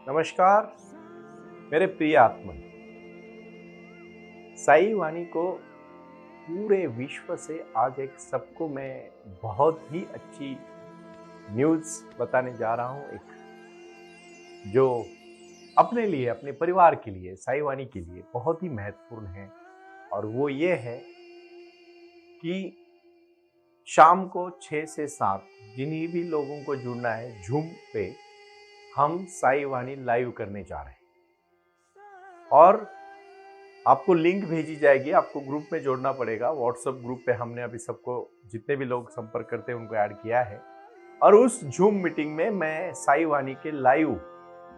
नमस्कार मेरे प्रिय आत्मा। साई वाणी को पूरे विश्व से आज एक सबको मैं बहुत ही अच्छी न्यूज़ बताने जा रहा हूँ। एक जो अपने लिए, अपने परिवार के लिए, साई वाणी के लिए बहुत ही महत्वपूर्ण है। और वो ये है कि शाम को 6 से 7 जिन्हीं भी लोगों को जुड़ना है जूम पे, हम साई वाणी लाइव करने जा रहे हैं। और आपको लिंक भेजी जाएगी, आपको ग्रुप में जोड़ना पड़ेगा। व्हाट्सएप ग्रुप पे हमने अभी सबको, जितने भी लोग संपर्क करते हैं उनको ऐड किया है। और उस जूम मीटिंग में मैं साई वाणी के लाइव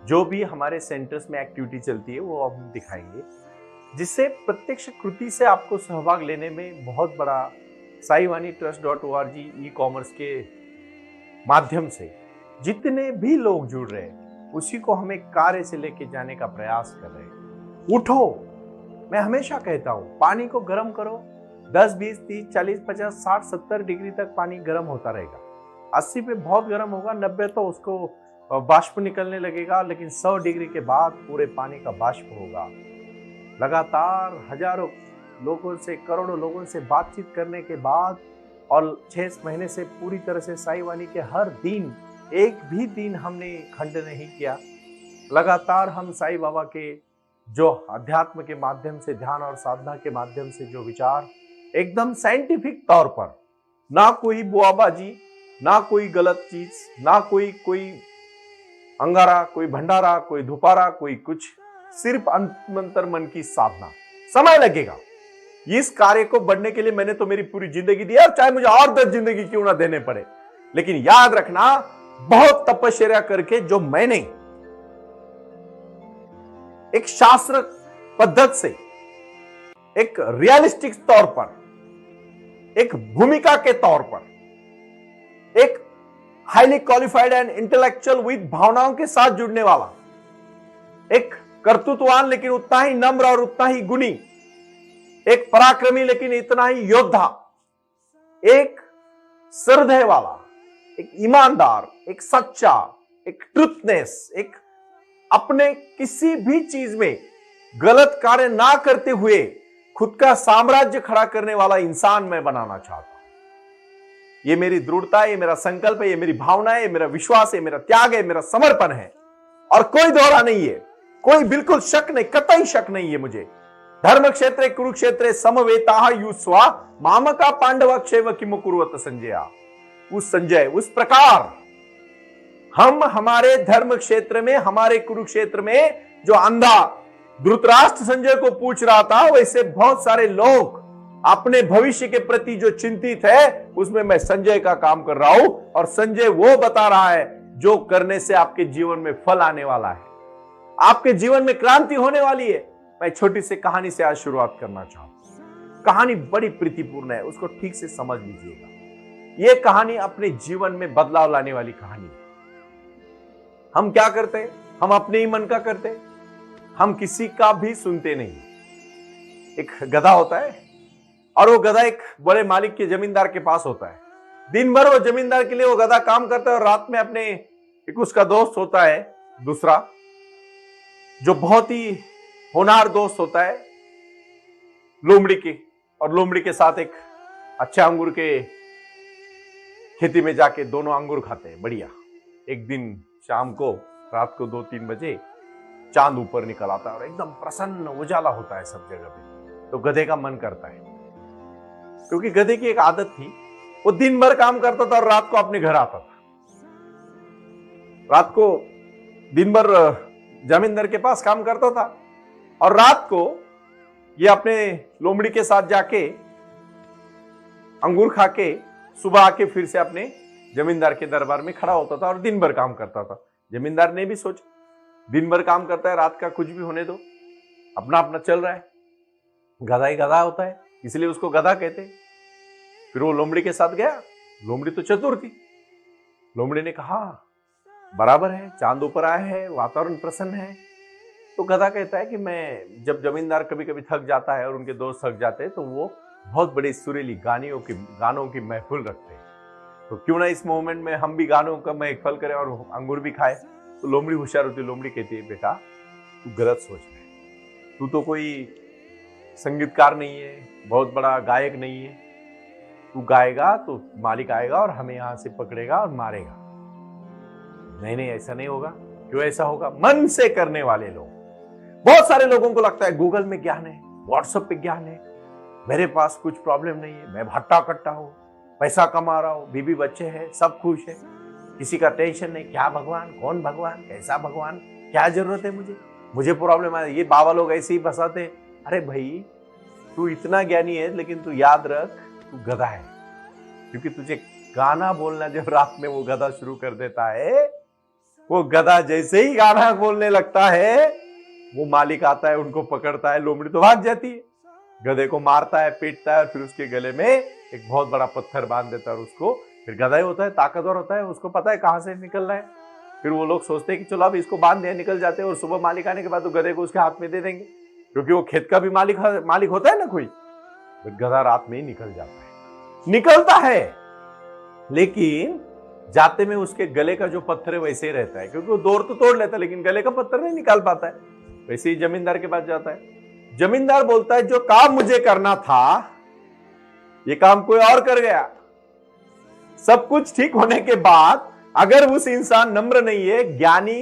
जो भी हमारे सेंटर्स में एक्टिविटी चलती है वो हम दिखाएंगे, जिससे प्रत्यक्ष कृति से आपको सहभाग लेने में बहुत बड़ा साई वाणी trust.org ई कॉमर्स के माध्यम से जितने भी लोग जुड़ रहे हैं उसी को हम एक कार्य से लेके जाने का प्रयास कर रहे हैं। उठो, मैं हमेशा कहता हूं, पानी को गर्म करो। 10, 20, 30, 40, 50, 60, 70 डिग्री तक पानी गर्म होता रहेगा। 80 पे बहुत गर्म होगा, 90 तो उसको बाष्प निकलने लगेगा, लेकिन 100 डिग्री के बाद पूरे पानी का बाष्प होगा। लगातार हजारों लोगों से, करोड़ों लोगों से बातचीत करने के बाद और 6 महीने से पूरी तरह से साई वाणी के हर दिन, एक भी दिन हमने खंड नहीं किया। लगातार हम साईं बाबा के जो अध्यात्म के माध्यम से, ध्यान और साधना के माध्यम से जो विचार एकदम साइंटिफिक तौर पर, ना कोई बुआबाजी, ना कोई गलत चीज, ना कोई अंगारा, कोई भंडारा, कोई धुपारा, कोई कुछ, सिर्फ अंतर मन की साधना। समय लगेगा इस कार्य को बढ़ने के लिए। मैंने तो मेरी पूरी जिंदगी दी और चाहे मुझे और 10 जिंदगी क्यों ना देने पड़े, लेकिन याद रखना, बहुत तपस्या करके जो मैंने एक शास्त्र पद्धति से, एक रियलिस्टिक तौर पर, एक भूमिका के तौर पर, एक highly qualified and intellectual with भावनाओं के साथ जुड़ने वाला, एक कर्तृत्ववान लेकिन उतना ही नम्र और उतना ही गुणी, एक पराक्रमी लेकिन इतना ही योद्धा, एक श्रद्धेय वाला, एक ईमानदार, एक सच्चा, एक ट्रुथनेस, एक अपने किसी भी चीज में गलत कार्य ना करते हुए खुद का साम्राज्य खड़ा करने वाला इंसान मैं बनाना चाहता हूं। ये मेरी दृढ़ता है, ये मेरा संकल्प है, ये मेरी भावना है, ये मेरा विश्वास है, मेरा त्याग है, मेरा समर्पण है। और कोई दोहरा नहीं है, कोई बिल्कुल शक नहीं, कतई शक नहीं है मुझे। धर्म क्षेत्रे कुरुक्षेत्रे समवेताः युस्वा मामका पांडव क्षेव किमु कुर्वत संजया। उस संजय, उस प्रकार हम हमारे धर्म क्षेत्र में, हमारे कुरुक्षेत्र में जो अंधा धृतराष्ट्र संजय को पूछ रहा था, वैसे बहुत सारे लोग अपने भविष्य के प्रति जो चिंतित है, उसमें मैं संजय का काम कर रहा हूं। और संजय वो बता रहा है जो करने से आपके जीवन में फल आने वाला है, आपके जीवन में क्रांति होने वाली है। मैं छोटी सी कहानी से आज शुरुआत करना चाहूं। कहानी बड़ी प्रीतिपूर्ण है, उसको ठीक से समझ लीजिएगा। यह कहानी अपने जीवन में बदलाव लाने वाली कहानी है। हम क्या करते हैं? हम अपने ही मन का करते हैं, हम किसी का भी सुनते नहीं। एक गधा होता है और वो गधा एक बड़े मालिक के, जमींदार के पास होता है। दिन भर वो जमींदार के लिए वो गधा काम करता है और रात में अपने एक उसका दोस्त होता है दूसरा, जो बहुत ही होनहार दोस्त होता है, लोमड़ी के। और लोमड़ी के साथ एक अच्छा अंगूर के खेती में जाके दोनों अंगूर खाते हैं, बढ़िया। एक दिन शाम को, रात को 2-3 बजे चांद ऊपर निकल आता है और एकदम प्रसन्न उजाला होता है सब जगह पे। तो गधे का मन करता है, क्योंकि गधे की एक आदत थी, वो दिन भर काम करता था और रात को अपने घर आता था। रात को दिन भर जमींदार के पास काम करता था और रात को ये अपने लोमड़ी के साथ जाके अंगूर खा के सुबह आके फिर से अपने जमींदार के दरबार में खड़ा होता था और दिन भर काम करता था। जमींदार ने भी सोचा, दिन भर काम करता है, रात का कुछ भी होने दो, अपना अपना चल रहा है। गधा ही गधा होता है, इसलिए उसको गधा कहते हैं। फिर वो लोमड़ी के साथ गया। लोमड़ी तो चतुर थी। लोमड़ी ने कहा, बराबर है, चांद ऊपर आया है, वातावरण प्रसन्न है। तो गधा कहता है कि मैं, जब जमींदार कभी कभी थक जाता है और उनके दोस्त थक जाते हैं, तो वो बहुत बड़ी सुरीली गानों की महफिल रखते हैं। तो क्यों ना इस मोमेंट में हम भी गानों का महफिल करें और अंगूर भी खाए। तो लोमड़ी होशियार होती है, लोमड़ी कहती है बेटा तू गलत सोच रहा है, तू तो कोई संगीतकार नहीं है, बहुत बड़ा गायक नहीं है, तू गाएगा तो मालिक आएगा और हमें यहां से पकड़ेगा और मारेगा। नहीं नहीं ऐसा नहीं होगा। क्यों ऐसा होगा? मन से करने वाले लोग। बहुत सारे लोगों को लगता है गूगल में ज्ञान है, व्हाट्सएप पे ज्ञान है, मेरे पास कुछ प्रॉब्लम नहीं है, मैं हट्टा कट्टा हूं, पैसा कमा रहा हूं, बीबी बच्चे हैं, सब खुश है, किसी का टेंशन नहीं। क्या भगवान, कौन भगवान, कैसा भगवान, क्या जरूरत है मुझे प्रॉब्लम है। ये बाबा लोग ऐसे ही फंसाते। अरे भाई तू इतना ज्ञानी है, लेकिन तू याद रख तू गधा है, क्योंकि तुझे गाना बोलना जब रात में वो गधा शुरू कर देता है, वो गधा जैसे ही गाना बोलने लगता है वो मालिक आता है, उनको पकड़ता है, लोमड़ी तो भाग जाती है, गधे को मारता है, पीटता है और फिर उसके गले में एक बहुत बड़ा पत्थर बांध देता है और उसको, फिर गधा ही होता है, ताकतवर होता है, उसको पता है कहां से निकलना है। फिर वो लोग सोचते हैं कि चलो अब इसको बांध दिया, निकल जाते हैं, और सुबह मालिक आने के बाद तो गधे को उसके हाथ में दे देंगे, क्योंकि वो खेत का भी मालिक होता है ना कोई। फिर गधा रात में ही निकल जाता है, निकलता है, लेकिन जाते में उसके गले का जो पत्थर है वैसे ही रहता है, क्योंकि वो दौड़ तो तोड़ लेता है लेकिन गले का पत्थर नहीं निकाल पाता है। वैसे ही जमींदार के पास जाता है, जमींदार बोलता है जो काम मुझे करना था ये काम कोई और कर गया। सब कुछ ठीक होने के बाद अगर उस इंसान नम्र नहीं है, ज्ञानी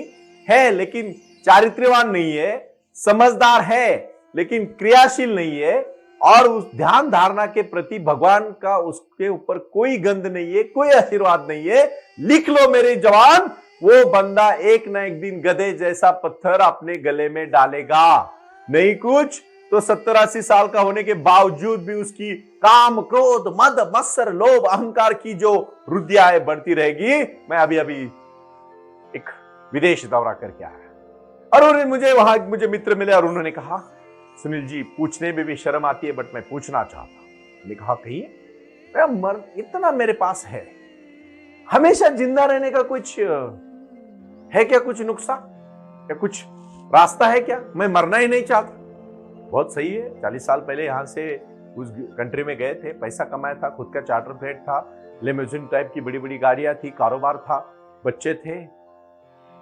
है लेकिन चारित्र्यवान नहीं है, समझदार है लेकिन क्रियाशील नहीं है, और उस ध्यान धारणा के प्रति भगवान का उसके ऊपर कोई गंध नहीं है, कोई आशीर्वाद नहीं है, लिख लो मेरे जवान, वो बंदा एक ना एक दिन गधे जैसा पत्थर अपने गले में डालेगा। नहीं कुछ तो 70-80 साल का होने के बावजूद भी उसकी काम, क्रोध, मद, मत्सर, लोभ, अहंकार की जो रुधियाएं बढ़ती रहेगी। मैं अभी एक विदेश दौरा करके आया और मुझे मित्र मिले और उन्होंने कहा सुनील जी पूछने में भी शर्म आती है बट मैं पूछना चाहता हूं। मैंने कहा कहिए। इतना मेरे पास है, हमेशा जिंदा रहने का कुछ है क्या, कुछ नुस्खा या कुछ रास्ता है क्या? मैं मरना ही नहीं चाहता। बहुत सही है, 40 साल पहले यहां से उस कंट्री में गए थे, पैसा कमाया था, खुद का चार्टर फ्लाइट था, लिमोजिन टाइप की बड़ी बड़ी गाड़ियां थी, कारोबार था, बच्चे थे,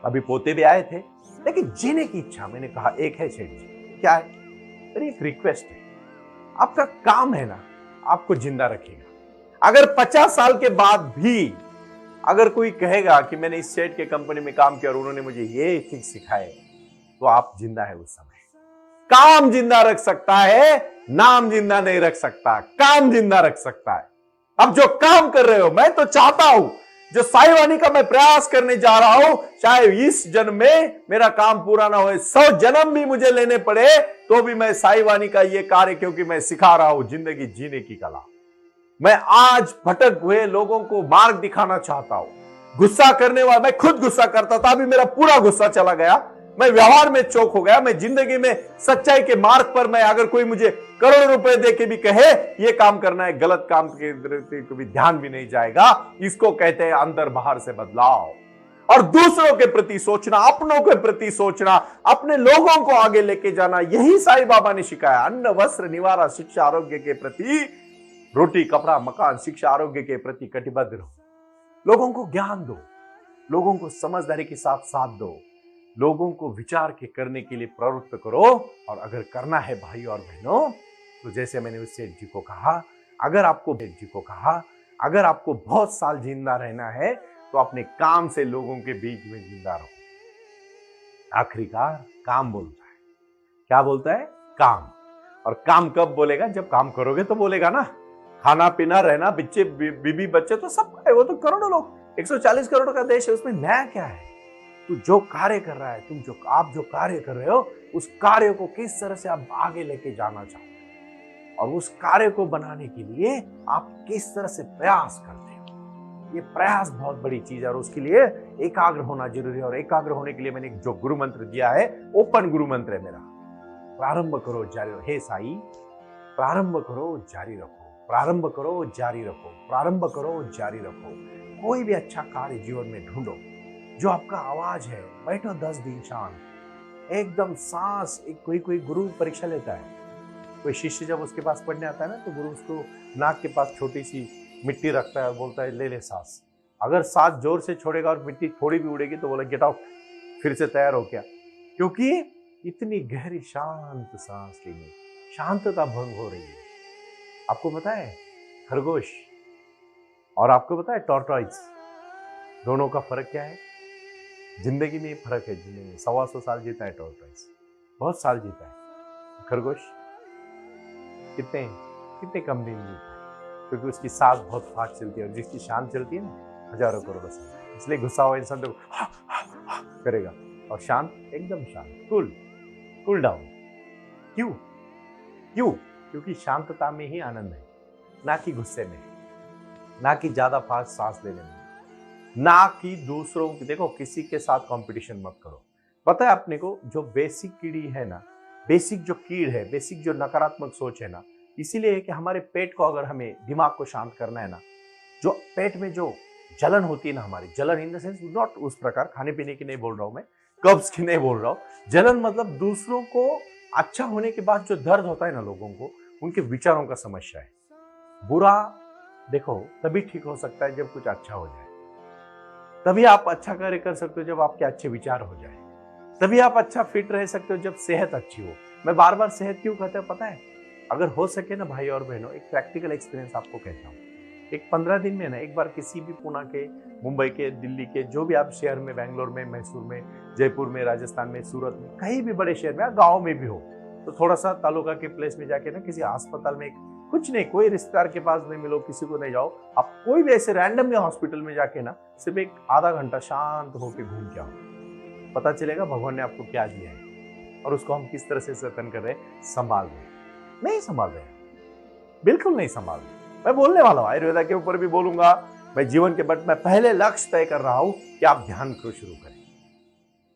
अभी पोते भी आए थे, लेकिन जीने की इच्छा। मैंने कहा एक है सेठ जी। क्या है? अरे एक रिक्वेस्ट है, आपका काम है ना, आपको जिंदा रखेगा। अगर 50 साल के बाद भी अगर कोई कहेगा कि मैंने इस सेठ के कंपनी में काम किया और उन्होंने मुझे ये चीज सिखाए, तो आप जिंदा है उस समय। काम जिंदा रख सकता है, नाम जिंदा नहीं रख सकता। काम जिंदा रख सकता है। अब जो काम कर रहे हो, मैं तो चाहता हूं जो साई वाणी का मैं प्रयास करने जा रहा हूं, चाहे इस जन्म में मेरा काम पूरा ना हो, 100 जन्म भी मुझे लेने पड़े, तो भी मैं साई वाणी का ये कार्य, क्योंकि मैं सिखा रहा हूं जिंदगी जीने की कला। मैं आज भटक हुए लोगों को मार्ग दिखाना चाहता हूं। गुस्सा करने वाला, मैं खुद गुस्सा करता था, अभी मेरा पूरा गुस्सा चला गया। मैं व्यवहार में चौक हो गया। मैं जिंदगी में सच्चाई के मार्ग पर, मैं अगर कोई मुझे करोड़ों रुपए दे के भी कहे ये काम करना है, गलत काम के कभी ध्यान भी नहीं जाएगा। इसको कहते हैं अंदर बाहर से बदलाव, और दूसरों के प्रति सोचना, अपनों के प्रति सोचना, अपने लोगों को आगे लेके जाना। यही साईं बाबा ने सिखाया। अन्न, वस्त्र, निवारा, शिक्षा, आरोग्य के प्रति, रोटी, कपड़ा, मकान, शिक्षा, आरोग्य के प्रति कटिबद्ध रहो। लोगों को ज्ञान दो, लोगों को समझदारी के साथ साथ दो, लोगों को विचार के करने के लिए प्रवृत्त करो। और अगर करना है भाई और बहनों, तो जैसे मैंने उस सेठ जी को कहा, अगर आपको बहुत साल जिंदा रहना है तो अपने काम से लोगों के बीच में जिंदा रहो। आखिरकार काम बोलता है। क्या बोलता है? काम। और काम कब बोलेगा? जब काम करोगे तो बोलेगा ना। खाना पीना रहना, बच्चे, बीबी बच्चे तो सब है, वो तो करोड़ों लोग, 140 करोड़ का देश है, उसमें नया क्या है? तू जो कार्य कर रहा है, आप जो कार्य कर रहे हो, उस कार्य को किस तरह से आप आगे लेके जाना चाहते हो, और उस कार्य को बनाने के लिए आप किस तरह से प्रयास करते हो। ये प्रयास बहुत बड़ी चीज है, और उसके लिए एकाग्र होना जरूरी है। और एकाग्र होने के लिए मैंने जो गुरु मंत्र दिया है, ओपन गुरु मंत्र है मेरा। प्रारंभ करो, जारी रखो। हे साई, प्रारंभ करो, जारी रखो, प्रारंभ करो, जारी रखो, प्रारंभ करो, जारी रखो। कोई भी अच्छा कार्य जीवन में ढूंढो, जो आपका आवाज है। बैठो 10 दिन शांत, एकदम सांस। कोई गुरु परीक्षा लेता है, कोई शिष्य जब उसके पास पढ़ने आता है ना, तो गुरु उसको नाक के पास छोटी सी मिट्टी रखता है और बोलता है ले ले सांस। अगर सांस जोर से छोड़ेगा और मिट्टी थोड़ी भी उड़ेगी तो बोला गेट आउट, फिर से तैयार हो क्या? क्योंकि इतनी गहरी शांत सांस लेने, शांतता भंग हो रही है। आपको पता है खरगोश और आपको पता है टॉर्टॉइस, दोनों का फर्क क्या है? जिंदगी में फर्क है। जिंदगी में 125 साल जीता है टॉर्टॉइस, बहुत साल जीता है। खरगोश कितने कितने कम दिन जीता है, क्योंकि उसकी सांस बहुत फास्ट चलती है और जिसकी शांत चलती है ना, हजारों करोड़ों साल। इसलिए गुस्सा हुआ इंसान तो करेगा और शांत एकदम शांत, कूल डाउन। क्यों? क्यों? क्योंकि शांतता में ही आनंद है, ना कि गुस्से में, ना कि ज्यादा फास्ट सांस लेने में, ना कि दूसरों की। देखो, किसी के साथ कंपटीशन मत करो। पता है अपने को, जो बेसिक कीड़ी है ना, बेसिक जो कीड़ है, बेसिक जो नकारात्मक सोच है ना, इसीलिए है कि हमारे पेट को, अगर हमें दिमाग को शांत करना है ना, जो पेट में जो जलन होती है ना, हमारी जलन इन द सेंस नॉट उस प्रकार खाने पीने की नहीं बोल रहा हूं मैं, कब्ज की नहीं बोल रहा हूं। जलन मतलब दूसरों को अच्छा होने के बाद जो दर्द होता है ना लोगों को, उनके विचारों का समस्या है। बुरा देखो तभी ठीक हो सकता है जब कुछ अच्छा हो जाए, तभी आप अच्छा कार्य कर सकते हो जब आपके अच्छे विचार हो जाए, तभी आप अच्छा फिट रह सकते हो जब सेहत अच्छी हो। मैं बार बार सेहत क्यों कहता हूं पता है? अगर हो सके ना भाई और बहनों, एक प्रैक्टिकल एक्सपीरियंस आपको कहता हूँ। एक 15 दिन में ना एक बार किसी भी पुणे के, मुंबई के, दिल्ली के, जो भी आप शहर में, बैंगलोर में, मैसूर में, जयपुर में, राजस्थान में, सूरत में, कहीं भी बड़े शहर में, गाँव में भी हो, तो थोड़ा सा तालुका के प्लेस में जाके ना किसी अस्पताल में, कुछ नहीं, कोई रिश्तेदार के पास नहीं मिलो, किसी को नहीं जाओ, आप कोई भी ऐसे रैंडमली हॉस्पिटल में जाके ना सिर्फ एक आधा घंटा शांत होकर घूम के आओ। पता चलेगा भगवान ने आपको क्या दिया है और उसको हम किस तरह से जतन कर रहे हैं, संभाल रहे हैं। नहीं संभाल रहे, बिल्कुल नहीं संभाल रहे। मैं बोलने वाला हूं, आयुर्वेदा के ऊपर भी बोलूंगा मैं जीवन के, बट मैं पहले लक्ष्य तय कर रहा हूं कि आप ध्यान को शुरू करें।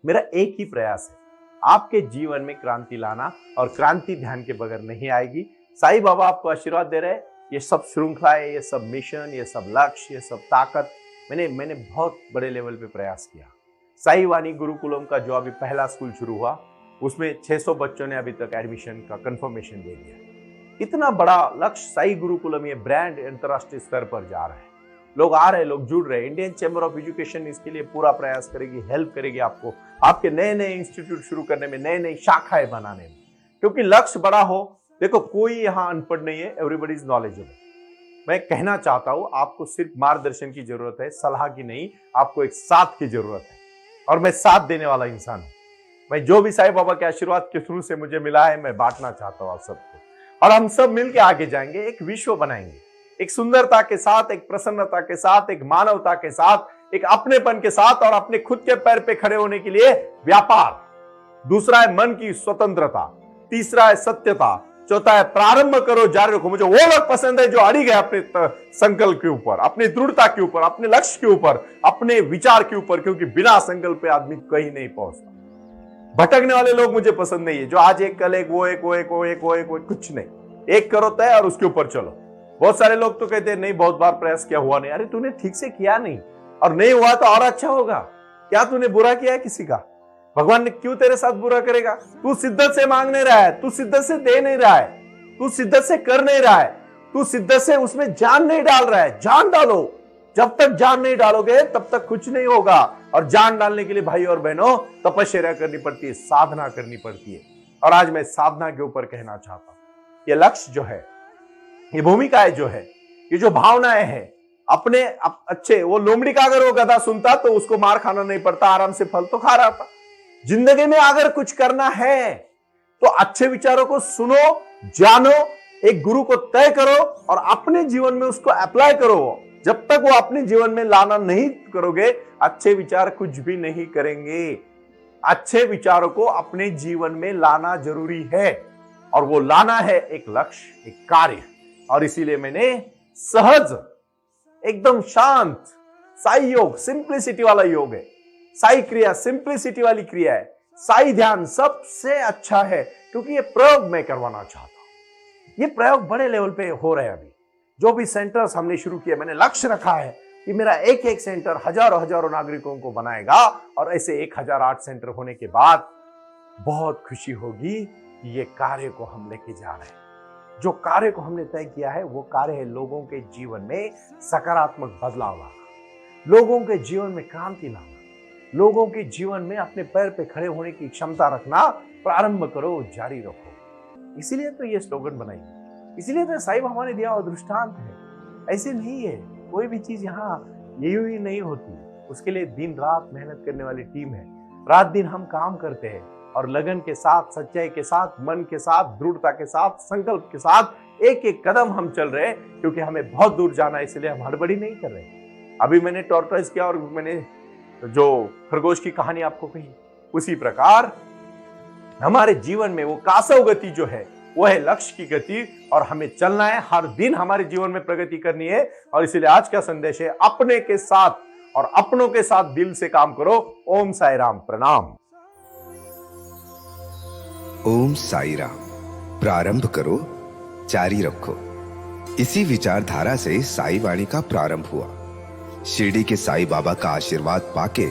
मेरा एक ही प्रयास है, आपके जीवन में क्रांति लाना, और क्रांति ध्यान के बगैर नहीं आएगी। साईं बाबा आपको आशीर्वाद दे रहे हैं। ये सब श्रृंखलाएं, ये सब मिशन, ये सब लक्ष्य, ये सब ताकत मैंने बहुत बड़े लेवल पे प्रयास किया। साई वाणी गुरुकुलम का जो अभी पहला स्कूल शुरू हुआ, उसमें 600 बच्चों ने अभी तक एडमिशन का कंफर्मेशन दे दिया। इतना बड़ा लक्ष्य साई गुरुकुलम, ये ब्रांड अंतरराष्ट्रीय स्तर पर जा रहा है, लोग आ रहे हैं, लोग जुड़ रहे हैं। इंडियन चैम्बर ऑफ एजुकेशन इसके लिए पूरा प्रयास करेगी, हेल्प करेगी आपको, आपके नए नए इंस्टीट्यूट शुरू करने में, नए नई शाखाएं बनाने में, क्योंकि लक्ष्य बड़ा हो। देखो, कोई यहाँ अनपढ़ नहीं है, एवरीबॉडी इज नॉलेजेबल। मैं कहना चाहता हूं, आपको सिर्फ मार्गदर्शन की जरूरत है, सलाह की नहीं, आपको एक साथ की जरूरत है, और मैं साथ देने वाला इंसान हूं। मैं जो भी साईं बाबा के आशीर्वाद के थ्रू से मुझे मिला है, मैं बांटना चाहता हूं आप सबको, और हम सब मिलकर आगे जाएंगे, एक विश्व बनाएंगे, एक सुंदरता के साथ, एक प्रसन्नता के साथ, एक मानवता के साथ, एक अपनेपन के साथ, और अपने खुद के पैर पे खड़े होने के लिए व्यापार। दूसरा है मन की स्वतंत्रता, तीसरा है सत्यता, चौथा है प्रारंभ करो जारी रखो। मुझे वो लोग पसंद है जो अड़िग है अपने संकल्प के ऊपर, अपनी दृढ़ता के ऊपर, अपने लक्ष्य के ऊपर, अपने विचार के ऊपर, क्योंकि बिना संकल्प पे आदमी कहीं नहीं पहुंचता। भटकने वाले लोग मुझे पसंद नहीं है, जो आज एक कल एक, वो एक, वो एक, वो एक, वो एक, वो कुछ नहीं। एक करो तय और उसके ऊपर चलो। बहुत सारे लोग तो कहते हैं नहीं, बहुत बार प्रयास किया, हुआ नहीं। अरे तूने ठीक से किया नहीं, और नहीं हुआ तो और अच्छा होगा। क्या तूने बुरा किया है किसी का? भगवान ने क्यों तेरे साथ बुरा करेगा? तू शिद्दत से मांग नहीं रहा है, तू शिद्दत से दे नहीं रहा है, तू शिद्दत से कर नहीं रहा है, तू शिद्दत से उसमें जान नहीं डाल रहा है। जान डालो, जब तक जान नहीं डालोगे तब तक कुछ नहीं होगा। और जान डालने के लिए भाई और बहनों तपस्या करनी पड़ती है, साधना करनी पड़ती है। और आज मैं साधना के ऊपर कहना चाहता हूं, ये लक्ष्य जो है, ये भूमिकाएं जो है, ये जो भावनाएं हैं, अपने अच्छे, वो लोमड़ी का अगर वो गधा सुनता तो उसको मार खाना नहीं पड़ता, आराम से फल तो खा रहा था। जिंदगी में अगर कुछ करना है तो अच्छे विचारों को सुनो, जानो, एक गुरु को तय करो और अपने जीवन में उसको अप्लाई करो। जब तक वो अपने जीवन में लाना नहीं करोगे, अच्छे विचार कुछ भी नहीं करेंगे। अच्छे विचारों को अपने जीवन में लाना जरूरी है, और वो लाना है एक लक्ष्य, एक कार्य। और इसीलिए मैंने सहज, एकदम शांत, साई योग सिंप्लिसिटी वाला योग है, साई क्रिया सिंप्लिसिटी वाली क्रिया है, साई ध्यान सबसे अच्छा है, क्योंकि ये प्रयोग मैं करवाना चाहता हूं। ये प्रयोग बड़े लेवल पे हो रहे हैं। अभी जो भी सेंटर्स हमने शुरू किए, मैंने लक्ष्य रखा है कि मेरा एक एक सेंटर हजारों हजारों नागरिकों को बनाएगा, और ऐसे 1008 सेंटर होने के बाद बहुत खुशी होगी कि ये कार्य को हम लेके जा रहे हैं। जो कार्य को हमने तय किया है वो कार्य है लोगों के जीवन में सकारात्मक बदलाव लाना, लोगों के जीवन में क्रांति लाना, लोगों के जीवन में अपने पैर पे खड़े होने की क्षमता रखना प्रारंभ करो, जारी रखो। इसीलिए तो ये स्लोगन बनाई, इसीलिए तो साईं बाबा ने दिया और दृष्टांत है। ऐसे नहीं है, कोई भी चीज यहाँ यूं ही नहीं होती। उसके लिए दिन रात मेहनत करने वाली टीम है। रात दिन हम काम करते हैं और लगन के साथ, सच्चाई के साथ, मन के साथ, दृढ़ता के साथ, संकल्प के साथ एक एक कदम हम चल रहे हैं, क्योंकि हमें बहुत दूर जाना है। इसलिए हम हड़बड़ी नहीं कर रहे। अभी मैंने टॉर्टोइज किया और मैंने जो खरगोश की कहानी आपको कही, उसी प्रकार हमारे जीवन में वो कासव गति जो है वो है लक्ष्य की गति, और हमें चलना है। हर दिन हमारे जीवन में प्रगति करनी है। और इसीलिए आज का संदेश है, अपने के साथ और अपनों के साथ दिल से काम करो। ओम साई राम, प्रणाम। ओम साई राम। प्रारंभ करो, जारी रखो। इसी विचारधारा से साई वाणी का प्रारंभ हुआ। शिरडी के साई बाबा का आशीर्वाद पाके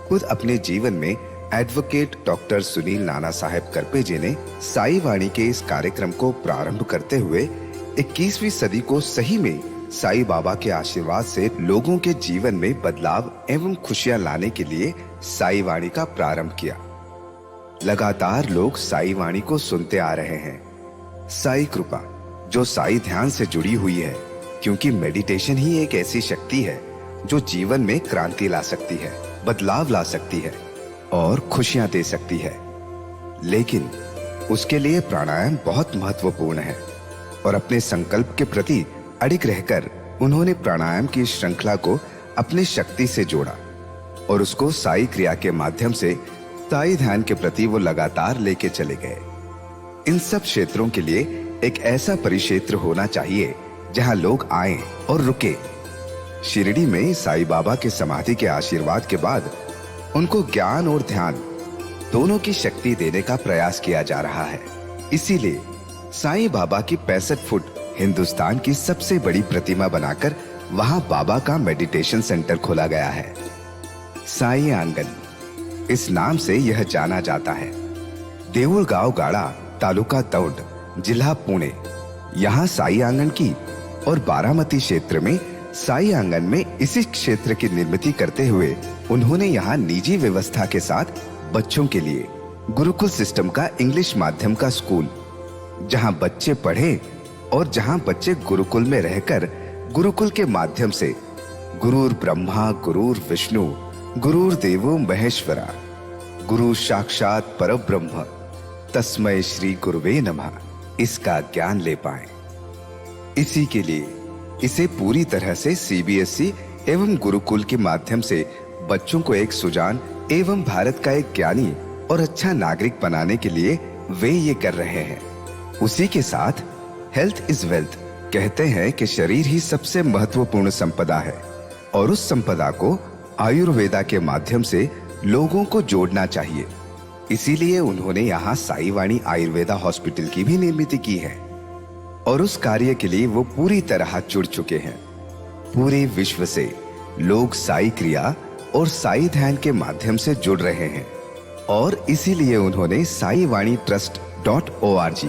खुद अपने जीवन में एडवोकेट डॉक्टर सुनील नाना साहेब करपे जी ने साई वाणी के इस कार्यक्रम को प्रारंभ करते हुए 21वीं सदी को सही में साई बाबा के आशीर्वाद से लोगों के जीवन में बदलाव एवं खुशियां लाने के लिए साई वाणी का प्रारंभ किया। लगातार लोग साई वाणी को सुनते आ रहे हैं। साई कृपा जो साई ध्यान से जुड़ी हुई है, क्योंकि मेडिटेशन ही एक ऐसी शक्ति है जो जीवन में क्रांति ला सकती है, बदलाव ला सकती है और खुशियां दे सकती है। लेकिन उसके लिए प्राणायाम बहुत महत्वपूर्ण है और अपने संकल्प के प्रति अडिग रहकर उन्होंने प्राणायाम की श्रृंखला को अपनी शक्ति से जोड़ा और उसको साई क्रिया के माध्यम से साई ध्यान के प्रति वो लगातार लेके चले गए। इन सब क्षेत्रों के लिए एक ऐसा परिक्षेत्र होना चाहिए जहां लोग आए और रुके। शिरडी में साई बाबा के समाधि के आशीर्वाद के बाद उनको ज्ञान और ध्यान दोनों की शक्ति देने का प्रयास किया जा रहा है। इसीलिए साई बाबा की 65 फुट हिंदुस्तान की सबसे बड़ी प्रतिमा बनाकर वहां बाबा का मेडिटेशन सेंटर खोला गया है। साई आंगन इस नाम से यह जाना जाता है। देऊळगाव गाड़ा, तालुका दौंड, जिला पुणे, यहाँ साई आंगन की और बारामती क्षेत्र में साई आंगन में इसी क्षेत्र की निर्मित करते हुए उन्होंने यहाँ निजी व्यवस्था के साथ बच्चों के लिए गुरुकुल सिस्टम का इंग्लिश माध्यम का स्कूल, जहाँ बच्चे पढ़े और जहाँ बच्चे गुरुकुल में रहकर गुरुकुल के माध्यम से गुरुर ब्रह्मा गुरुर विष्णु गुरुर देवो महेश्वरा गुरु साक्षात परब्रह्म तस्मै श्री गुरुवे नमः इसका ज्ञान ले पाए। इसी के लिए इसे पूरी तरह से सीबीएसई एवं गुरुकुल के माध्यम से बच्चों को एक सुजान एवं भारत का एक ज्ञानी और अच्छा नागरिक बनाने के लिए वे ये कर रहे हैं। उसी के साथ हेल्थ इज वेल्थ कहते हैं कि शरीर ही सबसे महत्वपूर्ण संपदा है और उस संपदा को आयुर्वेदा के माध्यम से लोगों को जोड़ना चाहिए। इसीलिए उन्होंने यहाँ साई वाणी आयुर्वेदा हॉस्पिटल की भी निर्मित की है और उस कार्य के लिए वो पूरी तरह जुड़ चुके हैं। पूरे विश्व से लोग साई क्रिया और साई ध्यान के माध्यम से जुड़ रहे हैं और इसीलिए उन्होंने साई वाणी trust.org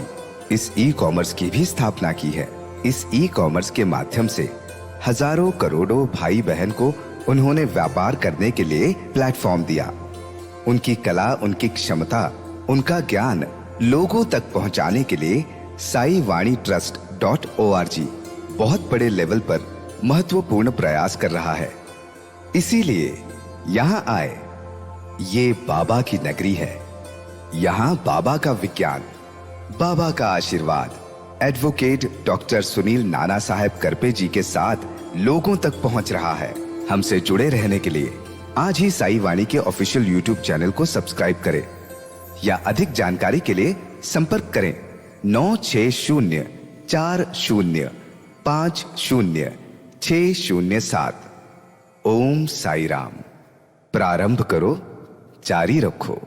इस ई कॉमर्स की भी स्थापना की है। इस ई कॉमर्स के माध्यम से हजारों करोड़ों भाई बहन को उन्होंने व्यापार करने के लिए प्लेटफॉर्म दिया। उनकी कला, उनकी क्षमता, उनका ज्ञान लोगों तक पहुंचाने के लिए साई वाणी trust.org बहुत बड़े लेवल पर महत्वपूर्ण प्रयास कर रहा है। इसीलिए यहाँ आए। ये बाबा की नगरी है। यहाँ बाबा का विज्ञान, बाबा का आशीर्वाद एडवोकेट डॉक्टर सुनील नाना साहेब करपे जी के साथ लोगों तक पहुंच रहा है। हमसे जुड़े रहने के लिए आज ही साई वाणी के ऑफिशियल यूट्यूब चैनल को सब्सक्राइब करें या अधिक जानकारी के लिए संपर्क करें 9604050607। ओम साई राम। प्रारंभ करो, जारी रखो।